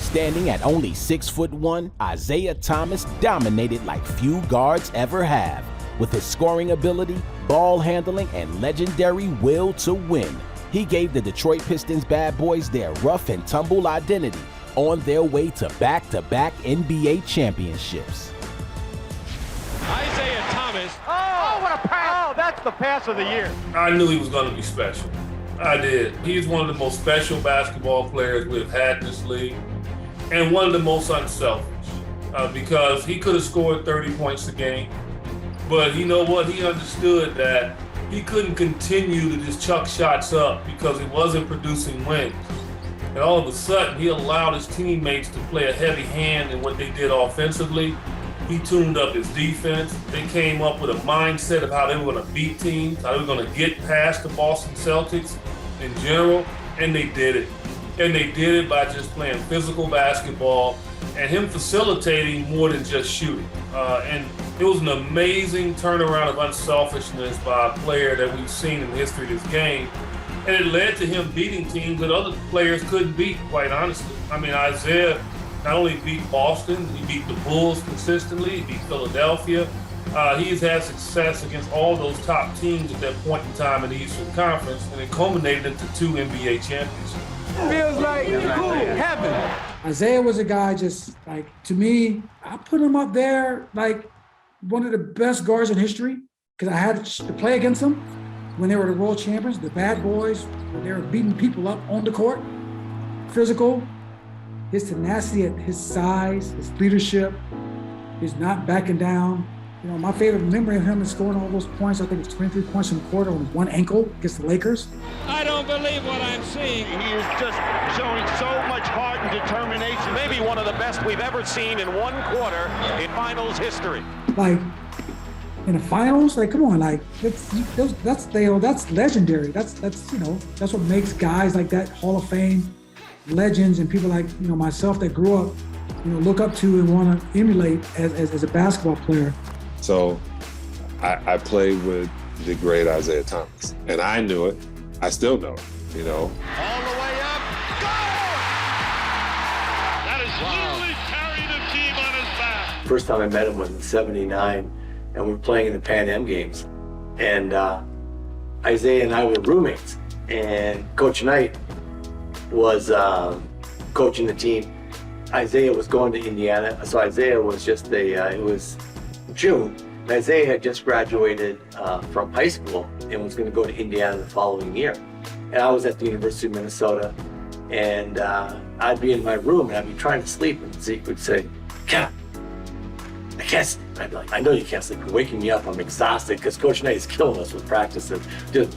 Standing at only 6'1", Isiah Thomas dominated like few guards ever have. With his scoring ability, ball handling, and legendary will to win, he gave the Detroit Pistons bad boys their rough and tumble identity on their way to back-to-back NBA championships. Isiah Thomas. Oh, what a pass! Oh, that's the pass of the year. I knew he was going to be special. I did. He's one of the most special basketball players we've had in this league, and one of the most unselfish, because he could have scored 30 points a game, but you know what? He understood that he couldn't continue to just chuck shots up because he wasn't producing wins. And all of a sudden, he allowed his teammates to play a heavy hand in what they did offensively. He tuned up his defense. They came up with a mindset of how they were going to beat teams, how they were going to get past the Boston Celtics in general, and they did it. And they did it by just playing physical basketball and him facilitating more than just shooting. And it was an amazing turnaround of unselfishness by a player that we've seen in the history of this game. And it led to him beating teams that other players couldn't beat, quite honestly. I mean, Isiah not only beat Boston, he beat the Bulls consistently, he beat Philadelphia. He's had success against all those top teams at that point in time in the Eastern Conference, and it culminated into 2 NBA championships. Feels like heaven. Isiah was a guy just like, to me, I put him up there like one of the best guards in history because I had to play against him when they were the world champions, the bad boys, when they were beating people up on the court, physical. His tenacity at his size, his leadership, his not backing down. You know, my favorite memory of him is scoring all those points. I think it's 23 points in the quarter on one ankle against the Lakers. I don't believe what I'm seeing. He is just showing so much heart and determination. Maybe one of the best we've ever seen in one quarter in finals history. Like, in the finals, like, come on, like, that's legendary. That's what makes guys like that Hall of Fame legends and people like, myself that grew up, look up to and want to emulate as a basketball player. So I played with the great Isiah Thomas, and I knew it. I still know it, All the way up, go! That is literally carrying the team on his back. First time I met him was in '79, and we were playing in the Pan Am games. And Isiah and I were roommates, and Coach Knight was coaching the team. Isiah was going to Indiana, so Isiah was just it was June, and Isiah had just graduated from high school and was going to go to Indiana the following year. And I was at the University of Minnesota, and I'd be in my room and I'd be trying to sleep, and Zeke would say, "Ken, I can't sleep." I'd be like, "I know you can't sleep. You're waking me up. I'm exhausted," because Coach Knight is killing us with practice. And just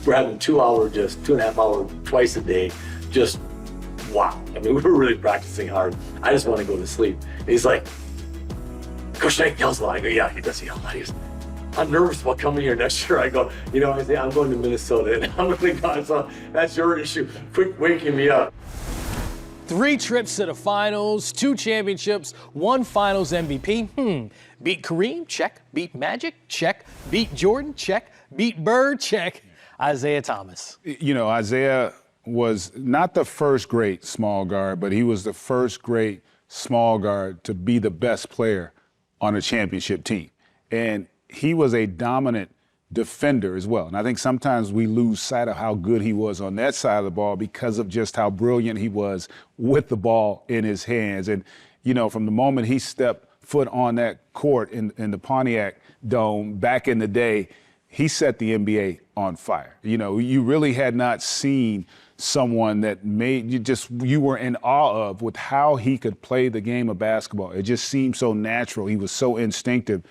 we're having 2.5 hour twice a day. Just wow. I mean, we were really practicing hard. I just want to go to sleep. And he's like, "Coach Knight yells a lot." I go, "Yeah, he does yell a lot." He goes, "I'm nervous about coming here next year." I go, Isiah, I'm going to Minnesota and I'm going to go. So that's your issue. Quit waking me up. 3 trips to the finals, 2 championships, 1 finals MVP. Beat Kareem? Check. Beat Magic? Check. Beat Jordan? Check. Beat Bird? Check. Isiah Thomas. Isiah was not the first great small guard, but he was the first great small guard to be the best player on a championship team. And he was a dominant defender as well. And I think sometimes we lose sight of how good he was on that side of the ball because of just how brilliant he was with the ball in his hands. And, from the moment he stepped foot on that court in the Pontiac Dome back in the day, he set the NBA on fire. You really had not seen someone that you were in awe of with how he could play the game of basketball. It just seemed so natural. He was so instinctive.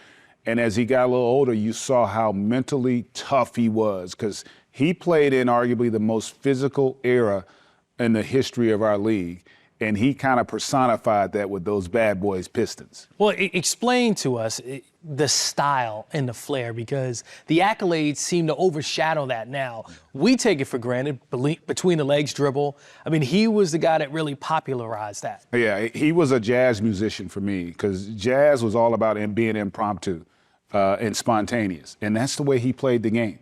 And as he got a little older, you saw how mentally tough he was because he played in arguably the most physical era in the history of our league. And he kind of personified that with those bad boys Pistons. Well, explain to us the style and the flair, because the accolades seem to overshadow that now. We take it for granted, between the legs dribble. I mean, he was the guy that really popularized that. Yeah, he was a jazz musician for me because jazz was all about him being impromptu and spontaneous. And that's the way he played the game.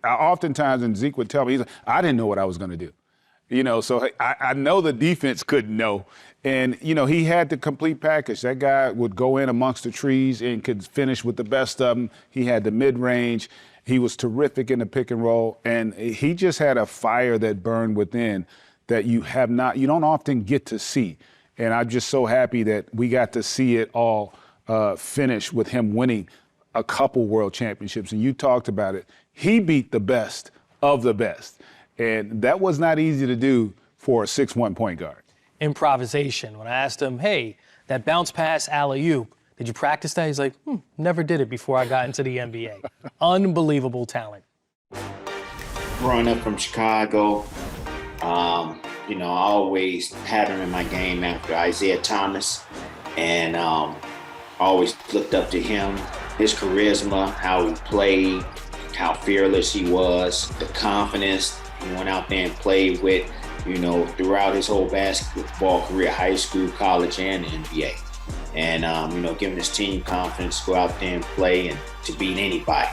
Oftentimes, and Zeke would tell me, I didn't know what I was going to do. So I know the defense couldn't know. And, he had the complete package. That guy would go in amongst the trees and could finish with the best of them. He had the mid-range. He was terrific in the pick and roll. And he just had a fire that burned within that you don't often get to see. And I'm just so happy that we got to see it all finish with him winning a couple world championships. And you talked about it. He beat the best of the best. And that was not easy to do for a 6'1" point guard. Improvisation. When I asked him, hey, that bounce pass alley-oop, did you practice that? He's like, never did it before I got into the NBA. Unbelievable talent. Growing up from Chicago, I always patterned my game after Isiah Thomas, and always looked up to him, his charisma, how he played, how fearless he was, the confidence he went out there and played with, throughout his whole basketball career, high school, college, and the NBA. And, giving his team confidence to go out there and play and to beat anybody.